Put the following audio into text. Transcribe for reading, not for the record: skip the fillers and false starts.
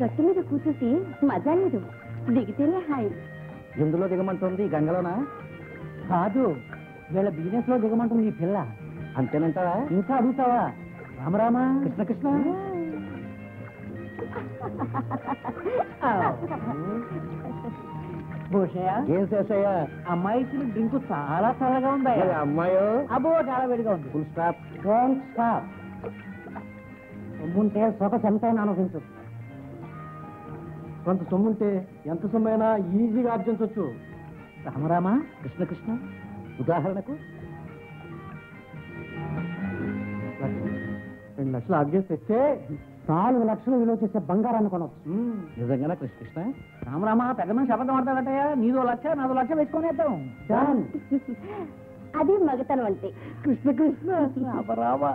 గట్టు మీద కూర్చుంటే మజా లేదు, దిగితేనే హాయి. ఎందులో దిగమంటుంది? గంగలోనా? కాదు, వీళ్ళ బిజినెస్ లో దిగమంటుంది ఈ పిల్ల. అంతేనంటావా? ఇంకా అడుగుతావా? రామరామా కృష్ణ కృష్ణ. భూషయ్య, ఏం చేసాయా? అమ్మాయి ఇచ్చిన డ్రింక్ చాలా చల్లగా ఉందా? అమ్మాయో అబ్బో చాలా వేడిగా ఉంది. Full stop. Don't stop. సొమ్ముంటే సొగసు ఎంతైనా అనుభవించు. కొంత సొమ్ముంటే ఎంత సొమ్మైనా ఈజీగా ఆర్జించవచ్చు. రామరామా కృష్ణ కృష్ణ. ఉదాహరణకు 2 లక్షలు ఆర్జెస్ తెస్తే 4 లక్షలు విలువ చేసే బంగారాన్ని కొనవచ్చు. నిజంగానా కృష్ణ కృష్ణ? రామరామా పెద్ద మనిషి అబద్ధం ఆడతాడటయ్యా. నీదో 1 లక్ష, నాదో 1 లక్ష వేసుకొనేద్దాం. అది మగతనం అంటే. కృష్ణ కృష్ణ. రామరామా.